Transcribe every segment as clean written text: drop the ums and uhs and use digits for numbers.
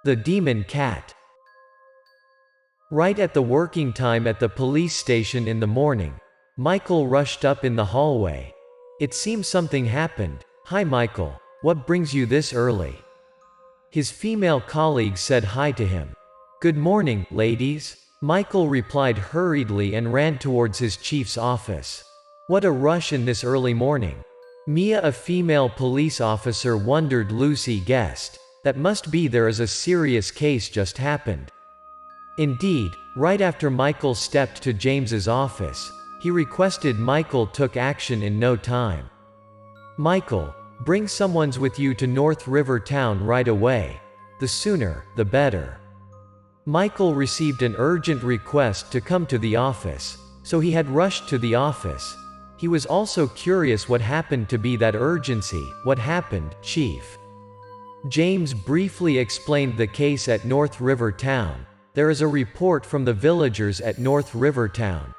The Demon Cat. Right at the working time at the police station in the morning, Michael rushed up in the hallway. It seems something happened. "Hi Michael, what brings you this early?" His female colleague said hi to him. "Good morning, ladies," Michael replied hurriedly and ran towards his chief's office. What a rush in this early morning. Mia, a female police officer, wondered. Lucy guessed. That must be there is a serious case just happened. Indeed, right after Michael stepped to James's office, he requested Michael took action in no time. "Michael, bring someone's with you to North River Town right away. The sooner, the better." Michael received an urgent request to come to the office, so he had rushed to the office. He was also curious what happened to be that urgency. "What happened, Chief?" James briefly explained the case at North River Town. "There is a report from the villagers at North River Town.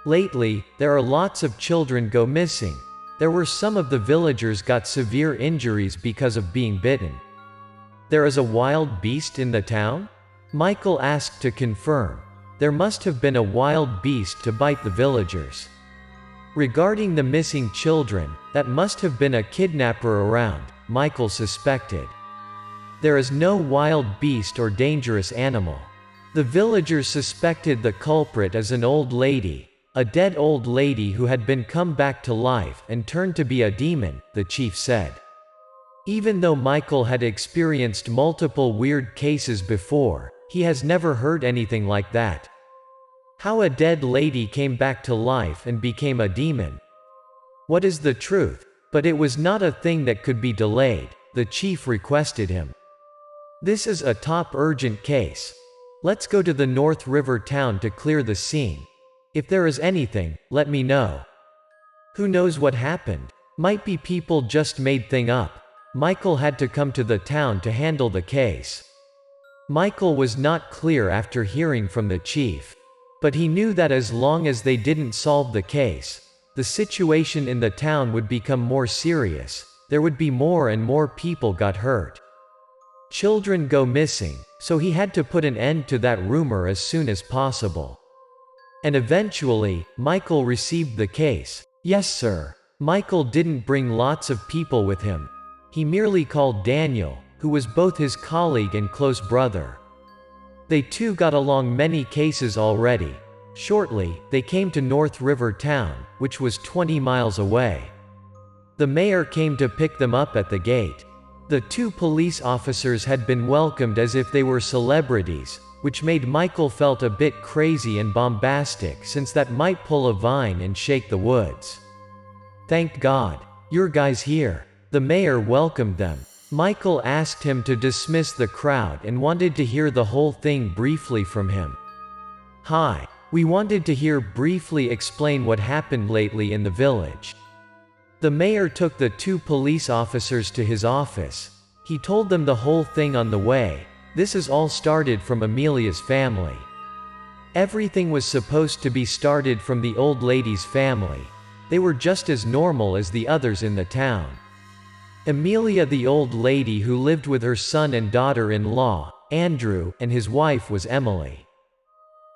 Lately, there are lots of children go missing. There were some of the villagers got severe injuries because of being bitten." "There is a wild beast in the town?" Michael asked to confirm. There must have been a wild beast to bite the villagers. Regarding the missing children, that must have been a kidnapper around, Michael suspected. There is no wild beast or dangerous animal. The villagers suspected the culprit as an old lady, a dead old lady who had been come back to life and turned to be a demon, the chief said. Even though Michael had experienced multiple weird cases before, he has never heard anything like that. How a dead lady came back to life and became a demon. What is the truth? But it was not a thing that could be delayed, the chief requested him. This is a top urgent case. Let's go to the North River Town to clear the scene. If there is anything, let me know. Who knows what happened? Might be people just made thing up. Michael had to come to the town to handle the case. Michael was not clear after hearing from the chief. But he knew that as long as they didn't solve the case, the situation in the town would become more serious. There would be more and more people got hurt. Children go missing, so he had to put an end to that rumor as soon as possible. And eventually, Michael received the case. Yes sir. Michael didn't bring lots of people with him. He merely called Daniel, who was both his colleague and close brother. They two got along many cases already. Shortly, they came to North River Town, which was 20 miles away. The mayor came to pick them up at the gate. The two police officers had been welcomed as if they were celebrities, which made Michael felt a bit crazy and bombastic since that might pull a vine and shake the woods. "Thank God, your guys here." The mayor welcomed them. Michael asked him to dismiss the crowd and wanted to hear the whole thing briefly from him. "Hi. We wanted to hear briefly explain what happened lately in the village." The mayor took the two police officers to his office. He told them the whole thing on the way. This is all started from Amelia's family. Everything was supposed to be started from the old lady's family. They were just as normal as the others in the town. Amelia, the old lady who lived with her son and daughter-in-law, Andrew, and his wife was Emily.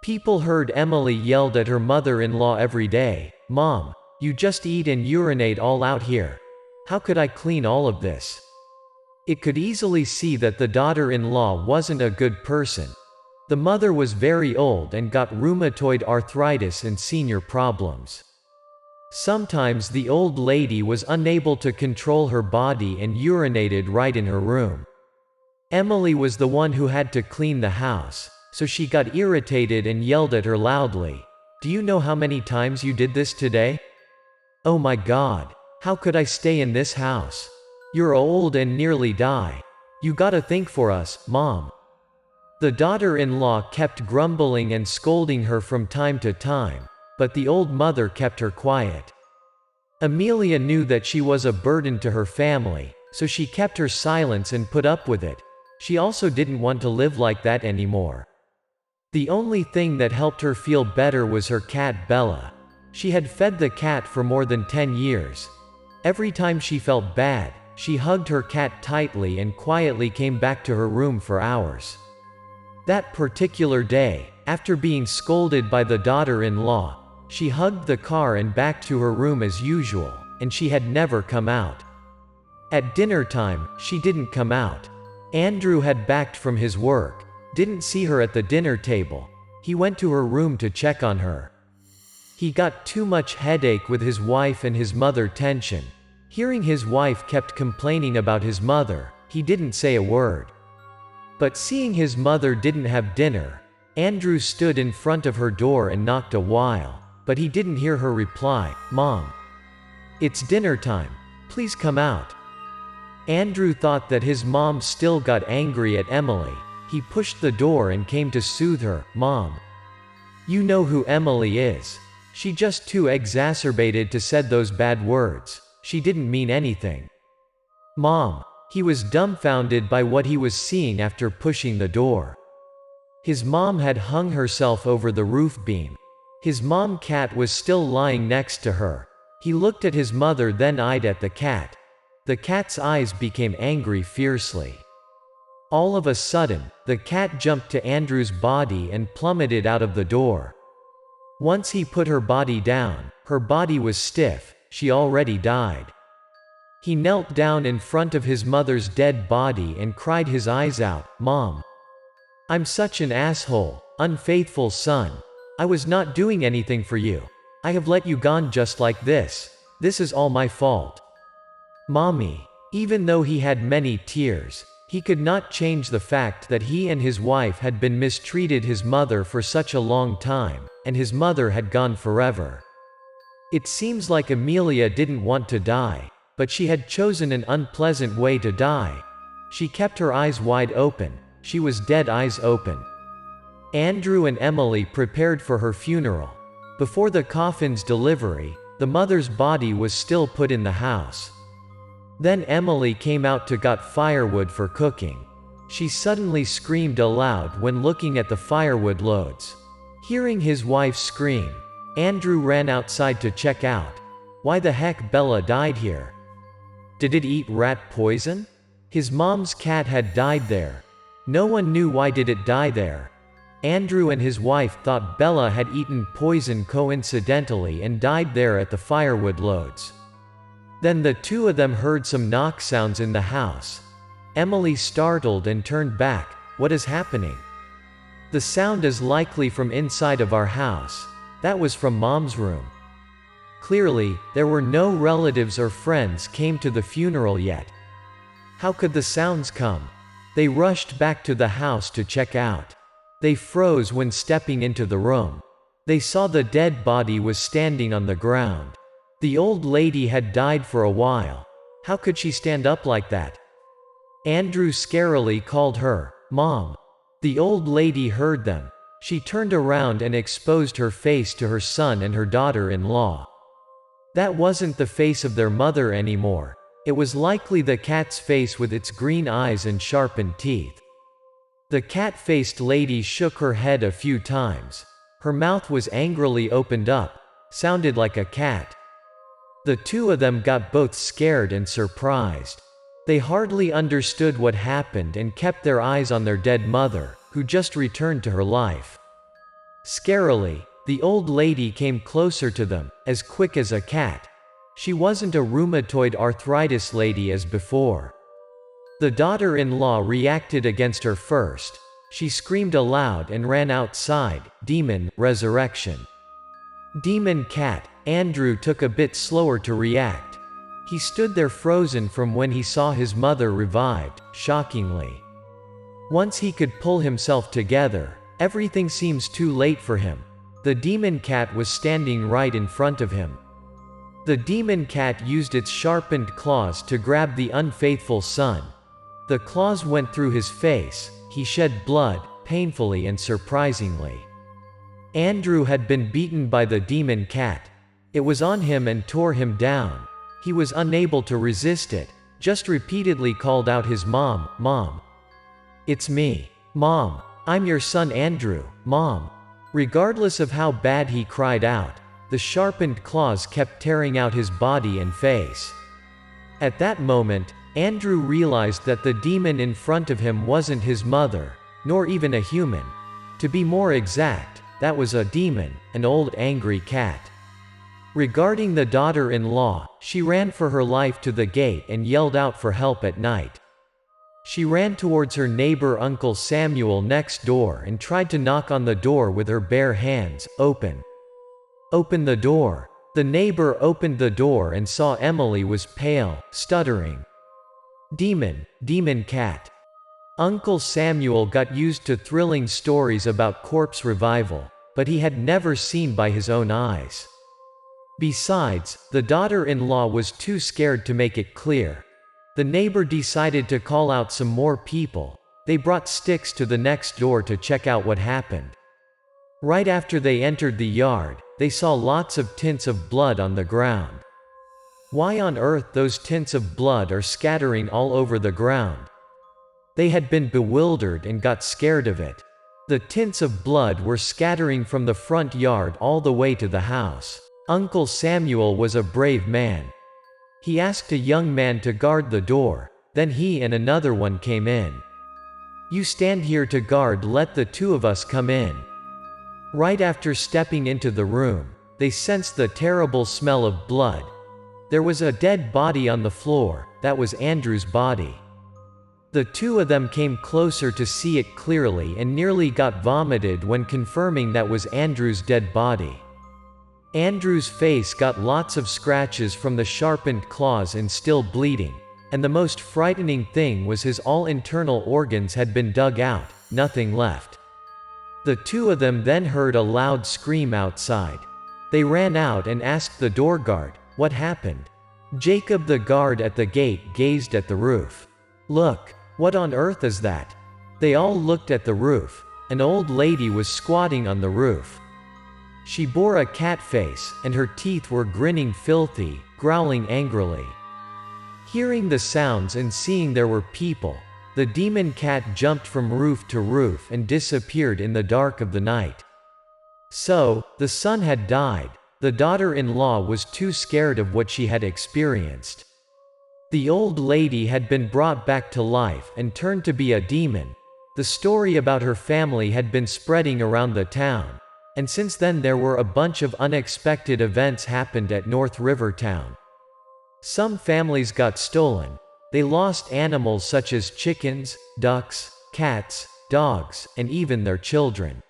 People heard Emily yelled at her mother-in-law every day, "Mom, you just eat and urinate all out here. How could I clean all of this?" It could easily see that the daughter-in-law wasn't a good person. The mother was very old and got rheumatoid arthritis and senior problems. Sometimes the old lady was unable to control her body and urinated right in her room. Emily was the one who had to clean the house, so she got irritated and yelled at her loudly. "Do you know how many times you did this today? Oh my God, how could I stay in this house? You're old and nearly die. You gotta think for us, Mom." The daughter-in-law kept grumbling and scolding her from time to time, but the old mother kept her quiet. Amelia knew that she was a burden to her family, so she kept her silence and put up with it. She also didn't want to live like that anymore. The only thing that helped her feel better was her cat Bella. She had fed the cat for more than 10 years. Every time she felt bad, she hugged her cat tightly and quietly came back to her room for hours. That particular day, after being scolded by the daughter-in-law, she hugged the car and back to her room as usual, and she had never come out. At dinner time, she didn't come out. Andrew had backed from his work, didn't see her at the dinner table. He went to her room to check on her. He got too much headache with his wife and his mother tension. Hearing his wife kept complaining about his mother, he didn't say a word. But seeing his mother didn't have dinner, Andrew stood in front of her door and knocked a while, but he didn't hear her reply, "Mom, it's dinner time. Please come out." Andrew thought that his mom still got angry at Emily. He pushed the door and came to soothe her. "Mom, you know who Emily is. She just too exacerbated to said those bad words. She didn't mean anything." "Mom." He was dumbfounded by what he was seeing after pushing the door. His mom had hung herself over the roof beam. His mom cat was still lying next to her. He looked at his mother, then eyed at the cat. The cat's eyes became angry fiercely. All of a sudden, the cat jumped to Andrew's body and plummeted out of the door. Once he put her body down, her body was stiff. She already died. He knelt down in front of his mother's dead body and cried his eyes out, "Mom, I'm such an asshole, unfaithful son. I was not doing anything for you. I have let you gone just like this. This is all my fault. Mommy." Even though he had many tears, he could not change the fact that he and his wife had been mistreated his mother for such a long time, and his mother had gone forever. It seems like Amelia didn't want to die, but she had chosen an unpleasant way to die. She kept her eyes wide open. She was dead eyes open. Andrew and Emily prepared for her funeral. Before the coffin's delivery, the mother's body was still put in the house. Then Emily came out to get firewood for cooking. She suddenly screamed aloud when looking at the firewood loads. Hearing his wife scream, Andrew ran outside to check out. Why the heck Bella died here? Did it eat rat poison? His mom's cat had died there. No one knew why did it die there. Andrew and his wife thought Bella had eaten poison coincidentally and died there at the firewood loads. Then the two of them heard some knock sounds in the house. Emily startled and turned back. "What is happening?" "The sound is likely from inside of our house." That was from Mom's room. Clearly, there were no relatives or friends came to the funeral yet. How could the sounds come? They rushed back to the house to check out. They froze when stepping into the room. They saw the dead body was standing on the ground. The old lady had died for a while. How could she stand up like that? Andrew scarily called her, "Mom." The old lady heard them. She turned around and exposed her face to her son and her daughter-in-law. That wasn't the face of their mother anymore. It was likely the cat's face with its green eyes and sharpened teeth. The cat-faced lady shook her head a few times. Her mouth was angrily opened up, sounded like a cat. The two of them got both scared and surprised. They hardly understood what happened and kept their eyes on their dead mother, who just returned to her life. Scarily, the old lady came closer to them, as quick as a cat. She wasn't a rheumatoid arthritis lady as before. The daughter-in-law reacted against her first. She screamed aloud and ran outside. Demon, resurrection. Demon cat. Andrew took a bit slower to react. He stood there frozen from when he saw his mother revived, shockingly. Once he could pull himself together, everything seems too late for him. The demon cat was standing right in front of him. The demon cat used its sharpened claws to grab the unfaithful son. The claws went through his face. He shed blood, painfully and surprisingly. Andrew had been beaten by the demon cat. It was on him and tore him down. He was unable to resist it, just repeatedly called out his mom, "Mom. It's me. Mom. I'm your son Andrew, Mom." Regardless of how bad he cried out, the sharpened claws kept tearing out his body and face. At that moment, Andrew realized that the demon in front of him wasn't his mother, nor even a human. To be more exact, that was a demon, an old angry cat. Regarding the daughter-in-law, she ran for her life to the gate and yelled out for help at night. She ran towards her neighbor Uncle Samuel next door and tried to knock on the door with her bare hands. Open. Open the door. The neighbor opened the door and saw Emily was pale, stuttering. Demon, demon cat. Uncle Samuel got used to thrilling stories about corpse revival, but he had never seen by his own eyes. Besides, the daughter-in-law was too scared to make it clear. The neighbor decided to call out some more people. They brought sticks to the next door to check out what happened. Right after they entered the yard, they saw lots of tints of blood on the ground. Why on earth those tints of blood are scattering all over the ground? They had been bewildered and got scared of it. The tints of blood were scattering from the front yard all the way to the house. Uncle Samuel was a brave man. He asked a young man to guard the door, then he and another one came in. "You stand here to guard, let the two of us come in." Right after stepping into the room, they sensed the terrible smell of blood. There was a dead body on the floor. That was Andrew's body. The two of them came closer to see it clearly and nearly got vomited when confirming that was Andrew's dead body. Andrew's face got lots of scratches from the sharpened claws and still bleeding, and the most frightening thing was his all internal organs had been dug out, nothing left. The two of them then heard a loud scream outside. They ran out and asked the door guard, what happened? Jacob, the guard at the gate, gazed at the roof. "Look, what on earth is that?" They all looked at the roof. An old lady was squatting on the roof. She bore a cat face, and her teeth were grinning filthy, growling angrily. Hearing the sounds and seeing there were people, the demon cat jumped from roof to roof and disappeared in the dark of the night. So, the son had died. The daughter-in-law was too scared of what she had experienced. The old lady had been brought back to life and turned to be a demon. The story about her family had been spreading around the town. And since then there were a bunch of unexpected events happened at North River Town. Some families got stolen. They lost animals such as chickens, ducks, cats, dogs, and even their children.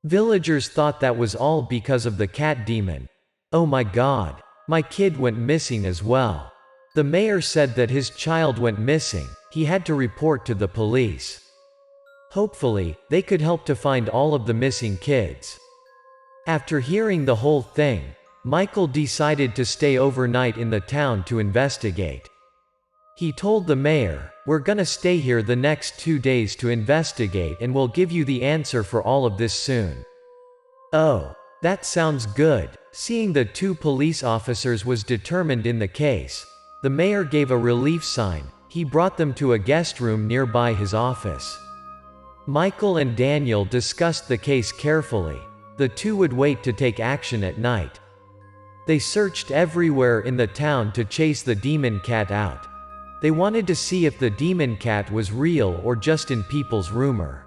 Villagers thought that was all because of the cat demon. "Oh my God, my kid went missing as well." The mayor said that his child went missing. He had to report to the police. Hopefully, they could help to find all of the missing kids. After hearing the whole thing, Michael decided to stay overnight in the town to investigate. He told the mayor, "We're gonna stay here the next 2 days to investigate and we'll give you the answer for all of this soon." "Oh, that sounds good." Seeing the two police officers was determined in the case, the mayor gave a relief sign. He brought them to a guest room nearby his office. Michael and Daniel discussed the case carefully. The two would wait to take action at night. They searched everywhere in the town to chase the demon cat out. They wanted to see if the demon cat was real or just in people's rumor.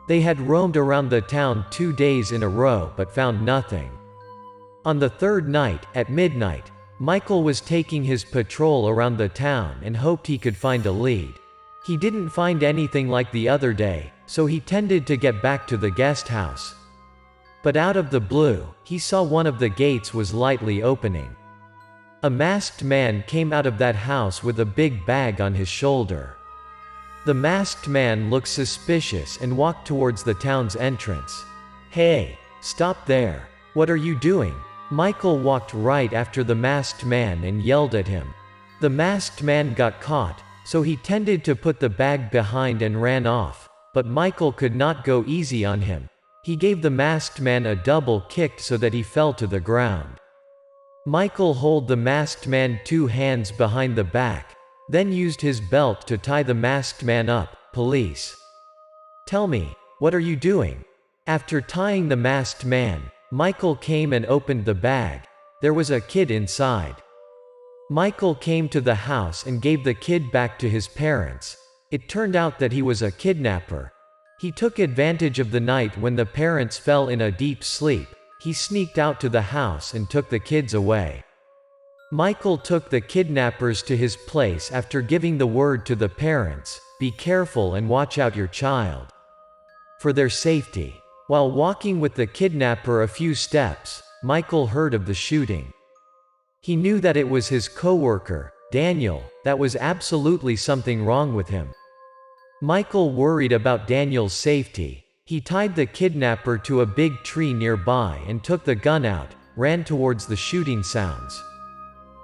They had roamed around the town 2 days in a row but found nothing. On the third night, at midnight, Michael was taking his patrol around the town and hoped he could find a lead. He didn't find anything like the other day, so he tended to get back to the guest house. But out of the blue, he saw one of the gates was lightly opening. A masked man came out of that house with a big bag on his shoulder. The masked man looked suspicious and walked towards the town's entrance. "Hey, stop there. What are you doing?" Michael walked right after the masked man and yelled at him. The masked man got caught, so he tended to put the bag behind and ran off, but Michael could not go easy on him. He gave the masked man a double kick so that he fell to the ground. Michael held the masked man 2 hands behind the back, then used his belt to tie the masked man up. "Police. Tell me, what are you doing?" After tying the masked man, Michael came and opened the bag. There was a kid inside. Michael came to the house and gave the kid back to his parents. It turned out that he was a kidnapper. He took advantage of the night when the parents fell in a deep sleep. He sneaked out to the house and took the kids away. Michael took the kidnappers to his place after giving the word to the parents, "Be careful and watch out your child," for their safety. While walking with the kidnapper a few steps, Michael heard of the shooting. He knew that it was his coworker, Daniel, that was absolutely something wrong with him. Michael worried about Daniel's safety. He tied the kidnapper to a big tree nearby and took the gun out, ran towards the shooting sounds.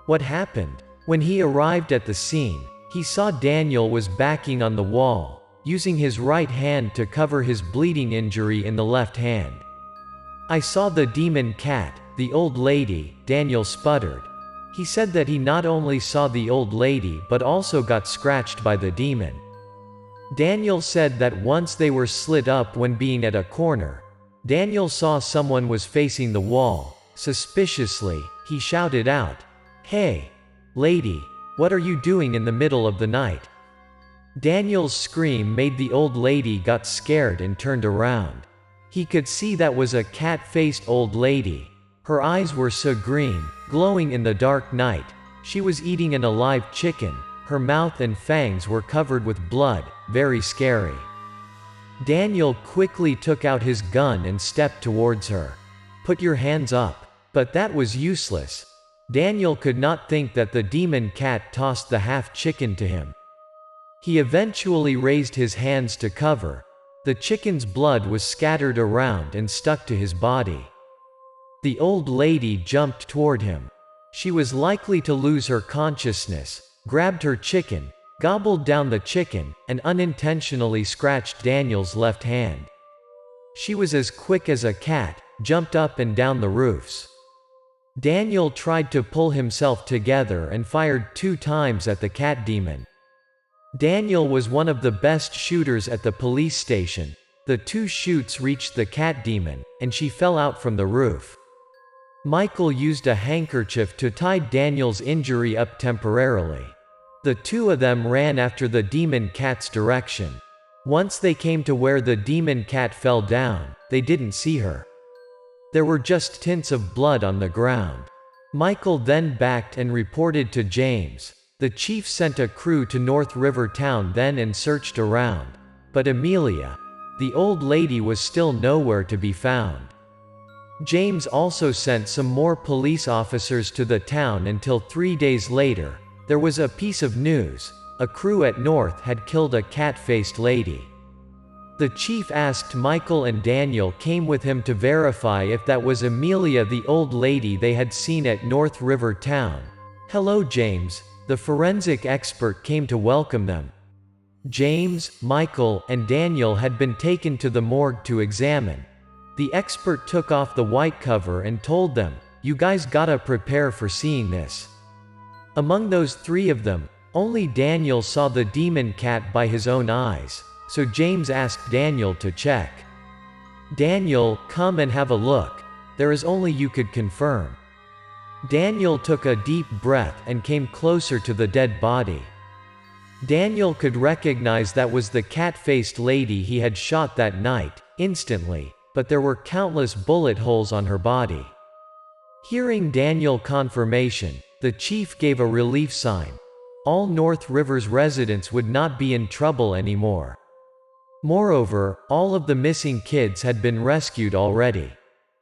What happened? When he arrived at the scene, he saw Daniel was backing on the wall, using his right hand to cover his bleeding injury in the left hand. "I saw the demon cat, the old lady," Daniel sputtered. He said that he not only saw the old lady but also got scratched by the demon. Daniel said that once they were slit up when being at a corner. Daniel saw someone was facing the wall. Suspiciously, he shouted out, "Hey, lady, what are you doing in the middle of the night?" Daniel's scream made the old lady got scared and turned around. He could see that was a cat-faced old lady. Her eyes were so green, glowing in the dark night. She was eating an alive chicken. Her mouth and fangs were covered with blood, very scary. Daniel quickly took out his gun and stepped towards her. "Put your hands up." But that was useless. Daniel could not think that the demon cat tossed the half-chicken to him. He eventually raised his hands to cover. The chicken's blood was scattered around and stuck to his body. The old lady jumped toward him. She was likely to lose her consciousness, grabbed her chicken, gobbled down the chicken, and unintentionally scratched Daniel's left hand. She was as quick as a cat, jumped up and down the roofs. Daniel tried to pull himself together and fired 2 times at the cat demon. Daniel was one of the best shooters at the police station. The 2 shoots reached the cat demon, and she fell out from the roof. Michael used a handkerchief to tie Daniel's injury up temporarily. The 2 of them ran after the demon cat's direction. Once they came to where the demon cat fell down, they didn't see her. There were just tints of blood on the ground. Michael then backed and reported to James. The chief sent a crew to North River Town then and searched around. But Amelia, the old lady, was still nowhere to be found. James also sent some more police officers to the town until 3 days later, there was a piece of news. A crew at North had killed a cat-faced lady. The chief asked Michael, and Daniel came with him to verify if that was Amelia, the old lady they had seen at North River Town. "Hello, James." The forensic expert came to welcome them. James, Michael, and Daniel had been taken to the morgue to examine. The expert took off the white cover and told them, "You guys gotta prepare for seeing this." Among those 3 of them, only Daniel saw the demon cat by his own eyes, so James asked Daniel to check. "Daniel, come and have a look. There is only you could confirm." Daniel took a deep breath and came closer to the dead body. Daniel could recognize that was the cat-faced lady he had shot that night, instantly, but there were countless bullet holes on her body. Hearing Daniel confirmation, the chief gave a relief sign. All North River's residents would not be in trouble anymore. Moreover, all of the missing kids had been rescued already.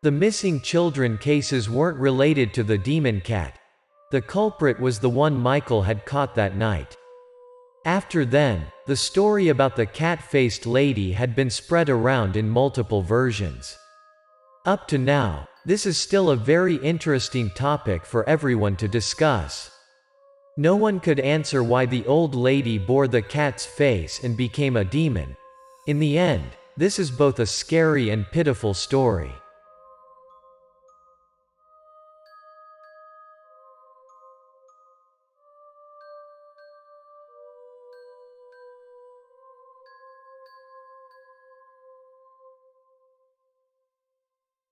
The missing children cases weren't related to the demon cat. The culprit was the one Michael had caught that night. After then, the story about the cat-faced lady had been spread around in multiple versions. Up to now, this is still a very interesting topic for everyone to discuss. No one could answer why the old lady bore the cat's face and became a demon. In the end, this is both a scary and pitiful story.